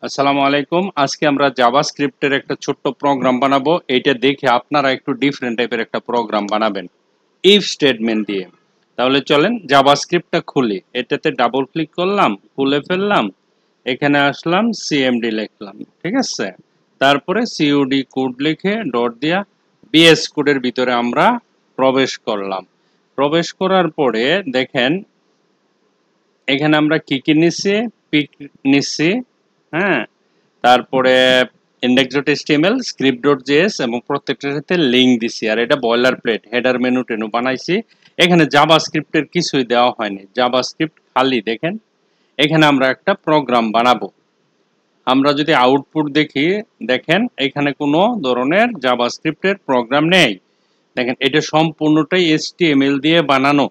আসসালামু আলাইকুম। আজকে আমরা জাভাস্ক্রিপ্টের একটা ছোট্ট প্রোগ্রাম বানাবো। এইটা দেখে আপনারা একটু ডিফারেন্ট টাইপের একটা প্রোগ্রাম বানাবেন ইফ স্টেটমেন্ট দিয়ে। তাহলে চলেন জাভাস্ক্রিপ্টটা খুলি। এটাতে ডাবল ক্লিক করলাম, খুলে ফেললাম। এখানে আসলাম, সিএমডি লিখলাম। ঠিক আছে? তারপরে সিইউডি কোড লিখে ডট দিয়া বিএস কোডের ভিতরে আমরা প্রবেশ করলাম। প্রবেশ করার পরে দেখেন এখানে আমরা কি নিচ্ছি, পিক নিচ্ছি, হ্যাঁ, তারপরে index.html, script.js এবং প্রত্যেকটার সাথে লিঙ্ক দিছি। আর এটা বয়লার প্লেট, হেডার মেনু টেনু বানাইছি। এখানে জাভাস্ক্রিপ্টের কিছুই দেওয়া হয়নি, জাভাস্ক্রিপ্ট খালি। দেখেন এখানে আমরা একটা প্রোগ্রাম বানাবো। আমরা যদি আউটপুট দেখি, দেখেন এখানে কোনো ধরনের জাভাস্ক্রিপ্টের প্রোগ্রাম নেই। দেখেন এটা সম্পূর্ণটাই HTML দিয়ে বানানো।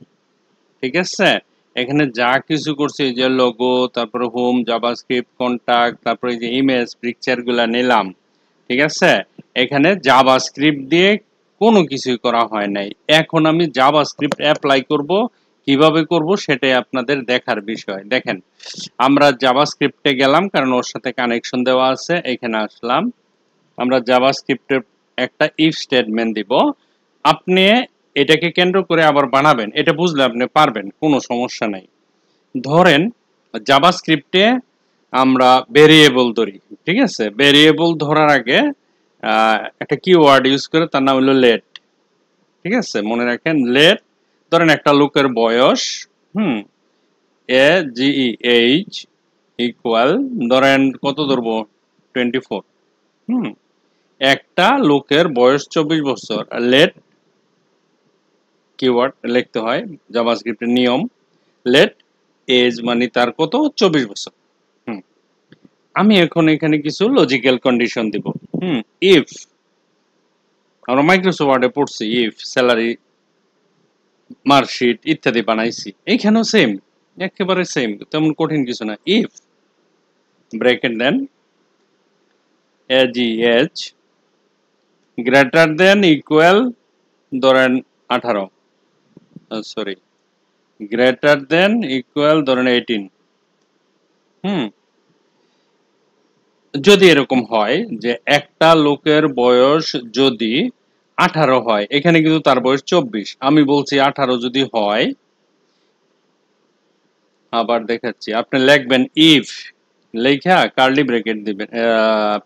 ঠিক আছে? এখানে যা কিছু করছি, এই যে লোগো, তারপরে হোম, জাভাস্ক্রিপ্ট, কন্টাক্ট, তারপরে এই যে ইমেজ, পিকচার গুলা নিলাম। ঠিক আছে? এখানে জাভাস্ক্রিপ্ট দিয়ে কোনো কিছুই করা হয় নাই। এখন আমি জাভাস্ক্রিপ্ট অ্যাপ্লাই করব, কিভাবে করব সেটাই আপনাদের দেখার বিষয়। দেখেন আমরা জাভাস্ক্রিপ্টে গেলাম, কারণ ওর সাথে কানেকশন দেওয়া আছে। এখানে আসলাম, আমরা জাভাস্ক্রিপ্টের একটা ইফ স্টেটমেন্ট দিব। আপনি এটাকে কেন্দ্র করে আবার বানাবেন, এটা বুঝলে আপনি পারবেন, কোনো সমস্যা নাই। ধরেন জাভাস্ক্রিপ্টে আমরা ভেরিয়েবল ধরি। ঠিক আছে? ভেরিয়েবল ধরার আগে একটা কিওয়ার্ড ইউজ করে, তার নাম হলো লেট। ঠিক আছে? মনে রাখেন লেট। ধরেন একটা লোকের বয়স, হুম, AGEH ইকুয়াল, ধরেন কত ধরবো, 24। হুম, একটা লোকের বয়স 24 বছর। লেট কিওয়ার্ড লিখতে হয়, জাভাস্ক্রিপ্টের নিয়ম। লেট এজ মানে তার কত, 24 বছর। হুম, আমি এখন এখানে কিছু লজিক্যাল কন্ডিশন দিব। ইফ, আমরা মাইক্রোসফট ওয়ার্ডে পড়ছি, ইফ স্যালারি, মার্কশিট ইত্যাদি বানাইছি। এইখানেও সেম, একেবারে সেম, তেমন কঠিন কিছু না। If bracket then age greater than equal, ধরেন 18, সরি, গ্রেটার দেন ইকুয়াল ধরেন 18। হুম, যদি এরকম হয় যে একটা লোকের বয়স যদি 18 হয়, এখানে কিন্তু তার বয়স 24, আমি বলছি 18 যদি হয়, আবার দেখাচ্ছি, আপনি লিখবেন ইফ, লেখা কার্লি ব্র্যাকেট দিবেন,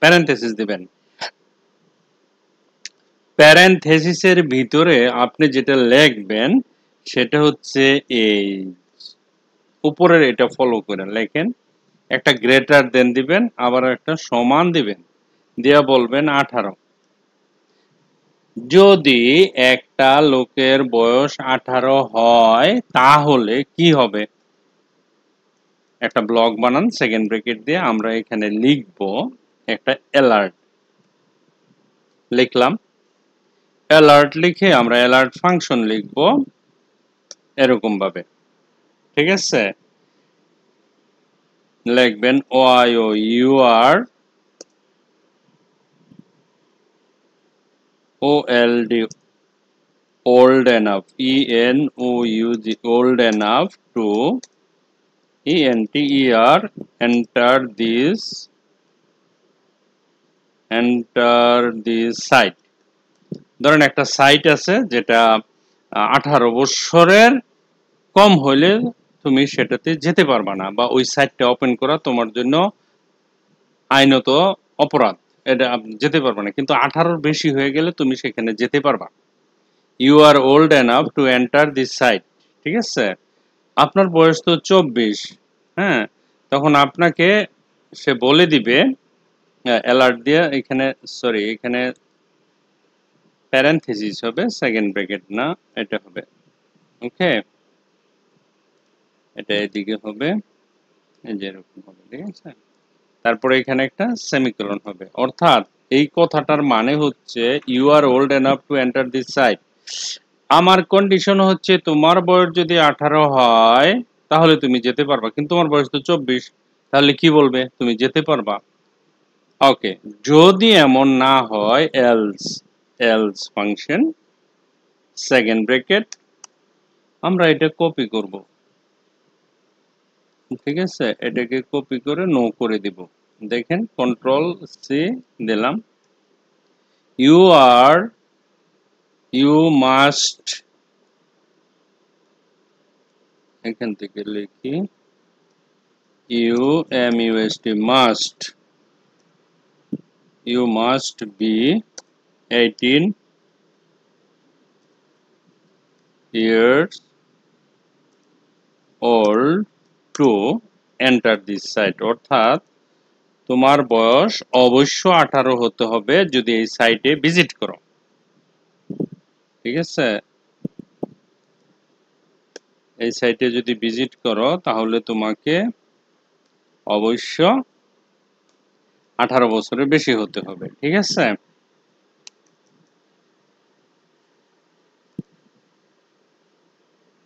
প্যারেনথেসিস দিবেন। প্যারেনথেসিসের ভিতরে আপনি যেটা লিখবেন সেটা হচ্ছে এই উপরের, এটা ফলো করে লেখেন। একটা গ্রেটার দেন দিবেন, আবার একটা সমান দিবেন, দিয়া বলবেন 18। যদি একটা লোকের বয়স 18 হয় তাহলে কি হবে? একটা ব্লক বানান সেকেন্ড ব্র্যাকেট দিয়ে, আমরা এখানে লিখব একটা অ্যালার্ট। লিখলাম অ্যালার্ট, লিখে আমরা অ্যালার্ট ফাংশন লিখব এরকম ভাবে। ঠিক আছে? লিখবেন ওআইও UR ওএলডি, old enough, ENOUG, old enough to ENTER, enter this site। ধরেন একটা সাইট আছে যেটা 18 বছরের কম হইলে তুমি সেটাতে যেতে পারবা না, বা ওই সাইটটা ওপেন করা তোমার জন্য আইনত অপরাধ। এটা আপনি যেতে পারবা না, কিন্তু 18 বেশি হয়ে গেলে তুমি সেখানে যেতে পারবা। You are old enough to enter this site. ঠিক আছে? আপনার বয়স তো 24, হ্যাঁ, তখন আপনাকে সে বলে দিবে অ্যালার্ট দিয়ে, এখানে সরি, এখানে প্যারেনথেসিস হবে, সেকেন্ড ব্র্যাকেট না, এটা হবে, ওকে, এটা এদিকে হবে, এই যে এরকম হবে। ঠিক আছে? তারপরে এখানে একটা সেমিকোলন হবে। অর্থাৎ এই কথাটার মানে হচ্ছে you are old enough to enter this site. আমার কন্ডিশন হচ্ছে তোমার বয়স যদি 18 হয় তাহলে তুমি যেতে পারবা, কিন্তু তোমার বয়স তো 24, তাহলে কি বলবে? তুমি যেতে পারবা। ওকে, যদি এমন না হয় else, else function second bracket, আমরা এটা কপি করব। ঠিক আছে? এটাকে কপি করে নো করে দিব। দেখেন কন্ট্রোল সি দিলাম, ইউ মাস্ট, এখান থেকে লিখি you must be 18 years old to enter this site, অর্থাৎ তোমার বয়স অবশ্য 18 হতে হবে যদি এই সাইটে ভিজিট করো। ঠিক আছে, এই সাইটে যদি ভিজিট করো তাহলে তোমাকে অবশ্য 18 বছরের বেশি হতে হবে। ঠিক আছে,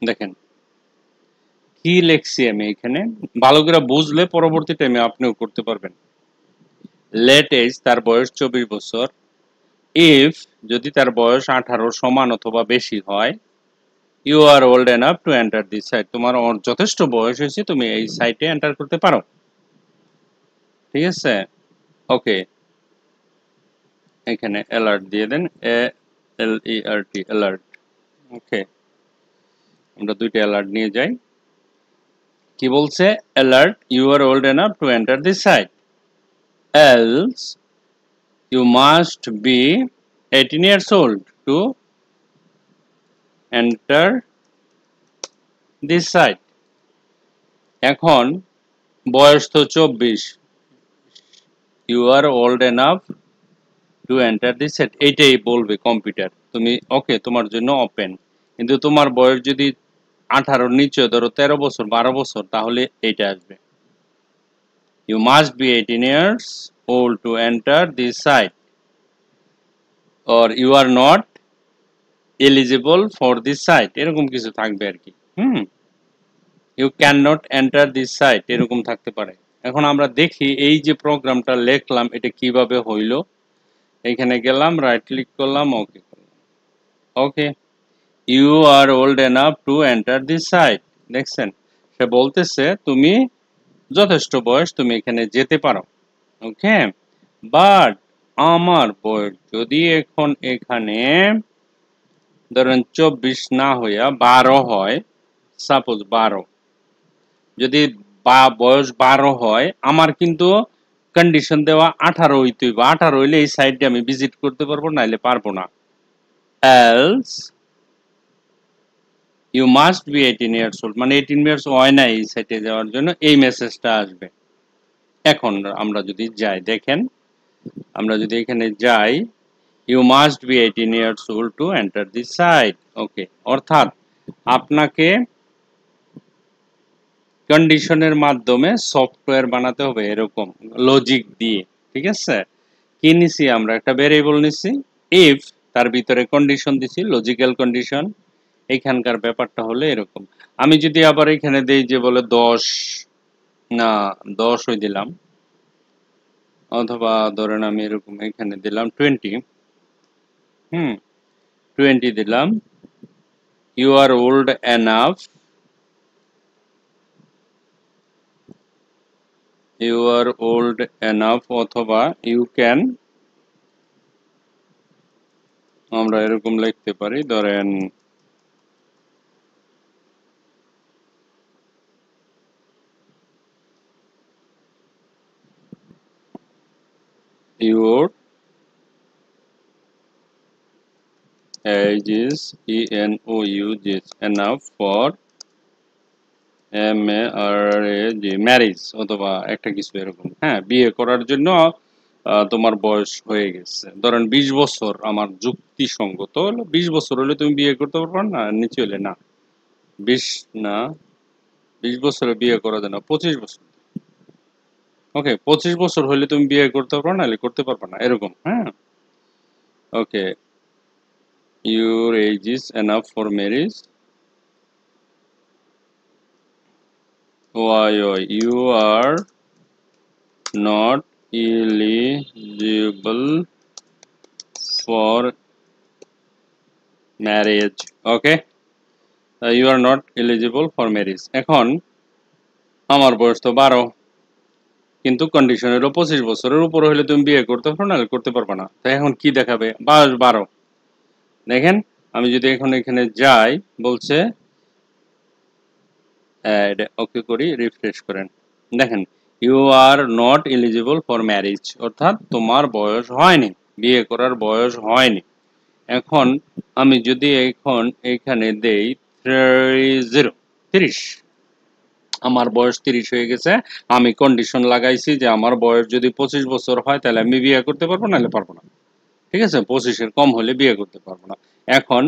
দেখেন কি লিখছি আমি এখানে, ভালো করে বুঝলে পরবর্তী টাইমে আপনিও করতে পারবেন। লেট এজ, তার বয়স 24 বছর। ইফ, যদি তার বয়স 18 সমান অথবা বেশি হয়। You are old enough to enter this site, তোমার যথেষ্ট বয়স হয়েছে, তুমি এই সাইটে এন্টার করতে পারো। ঠিক আছে, ওকে, এখানে অ্যালার্ট দিয়ে দেন, ALERT, অ্যালার্ট। ওকে, আমরা দুইটা অ্যালার্ট নিয়ে যাই। কি বলছে? Alert, you are old enough to enter this site, else you must be 18 years old to enter this site. এখন বয়স তো 24, you are old enough to enter this site, এইটাই বলবে কম্পিউটার। তুমি ওকে, তোমার জন্য ওপেন, কিন্তু তোমার বয়স যদি 18 নিচে, ধরো 13 বছর 12 বছর, তাহলে এইটা আসবে, you must be 18 years old to enter this site or you are not eligible for this site, এরকম কিছু থাকবে আর কি। You can not enter this site, এরকম থাকতে পারে। এখন আমরা দেখি এই যে প্রোগ্রামটা লিখলাম এটা কিভাবে হইল। এখানে গেলাম, রাইট ক্লিক করলাম, ওকে করলাম, okay, you are old enough to enter this site. দেখছেন, সে বলতেছে তুমি যথেষ্ট বয়স, তুমি এখানে যেতে পারো। ওকে, বাট আমার বয়স যদি এখন এখানে ধরেন 24 না হইয়া 12 হয়, সাপোজ 12, যদি বয়স 12 হয়, আমার কিন্তু কন্ডিশন দেওয়া 18 হইতে হইব, 18 হইলে এই সাইটে আমি ভিজিট করতে পারবো, নাইলে পারবো না। Else you must be 18 years old, মানে 18 ইয়ার্স হয় না এই সাইটে যাওয়ার জন্য, এই মেসেজটা আসবে। এখন আমরা যদি যাই, দেখেন আমরা যদি এখানে যাই, you must be 18 years old to enter this site. Okay, অর্থাৎ আপনাকে কন্ডিশনের মাধ্যমে সফটওয়্যার বানাতে হবে, এরকম লজিক দিয়ে। ঠিক আছে, কি নিছি আমরা? একটা ভেরিয়েবল নিছি, ইফ, তার ভিতরে কন্ডিশন দিছি, লজিক্যাল কন্ডিশন। এখানকার ব্যাপারটা হলো এরকম। আমি যদি আবার এখানে দেই যে বলে 10, না 10 হই দিলাম, অথবা ধরেন আমি এরকম এখানে দিলাম 20, 20 দিলাম, you are old enough, you are old enough, অথবা you can, আমরা এরকম লিখতে পারি, ধরেন your age is enough for marriage, অথবা একটা কিছু এরকম। হ্যাঁ, বিয়ে করার জন্য তোমার বয়স হয়ে গেছে, ধরেন 20 বছর আমার যুক্তিসঙ্গত হলো, 20 বছর হলে তুমি বিয়ে করতে পারবে না, নিচে হলে না, 20 না, 20 বছরে বিয়ে করা যায় না, 25 বছর। ওকে, 25 বছর হলে তুমি বিয়ে করতে পারবে না, করতে পারবে না, এরকম। হ্যাঁ, ওকে, your age is enough for marriage, why you are not eligible for marriage. Okay, you are not eligible for marriage. এখন আমার বয়স তো 12, কিন্তু কন্ডিশন হলো 25 বছরের উপর হলে তুমি বিয়ে করতে পারো, নাহলে করতে পারবে না। তাই এখন কি দেখাবে? বয়স 12। দেখেন আমি যদি এখন এখানে যাই, বলছে ওকে করি, রিফ্রেশ করেন, দেখেন you are not eligible for marriage, অর্থাৎ তোমার বয়স হয়নি, বিয়ে করার বয়স হয়নি। এখন আমি যদি এখন এখানে দেই 30, আমার বয়স 30 হয়ে গেছে, আমি কন্ডিশন লাগাইছি যে আমার বয়স যদি 25 বছর হয় তাহলে আমি বিয়ে করতে পারবো, নাহলে পারবো না। ঠিক আছে, 25-এর কম হলে বিয়ে করতে পারবো না। এখন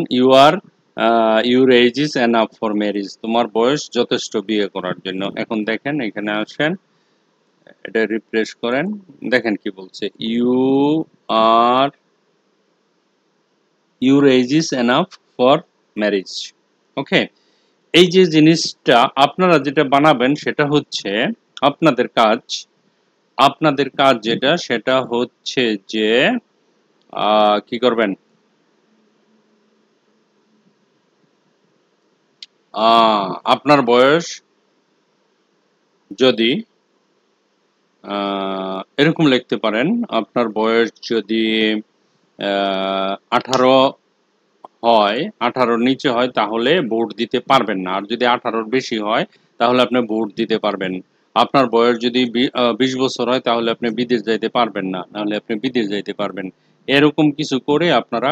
your age is enough for marriage, তোমার বয়স যথেষ্ট বিয়ে করার জন্য। এখন দেখেন এখানে আসেন, এটা রিফ্রেশ করেন, দেখেন কি বলছে, are your age is enough for marriage. Okay, এই যে জিনিসটা আপনারা যেটা বানাবেন সেটা হচ্ছে আপনাদের কাজ যেটা সেটা হচ্ছে যে কি করবেন, আপনার বয়স যদি এরকম লিখতে পারেন, আপনার বয়স যদি 18 হয়, 18-র নিচে হয় তাহলে ভোট দিতে পারবেন না, আর যদি 18-র বেশি হয় তাহলে আপনি ভোট দিতে পারবেন। আপনার বয়স যদি 20 বছর হয় তাহলে আপনি বিদেশ যাইতে পারবেন না, নাহলে আপনি বিদেশ যাইতে পারবেন। এরকম কিছু করে আপনারা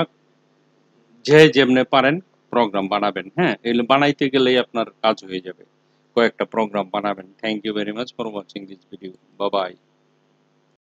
যে যেমনে পারেন প্রোগ্রাম বানাবেন। হ্যাঁ, এগুলো বানাইতে গেলেই আপনার কাজ হয়ে যাবে, কয়েকটা প্রোগ্রাম বানাবেন। Thank you very much for watching this video. Bye by.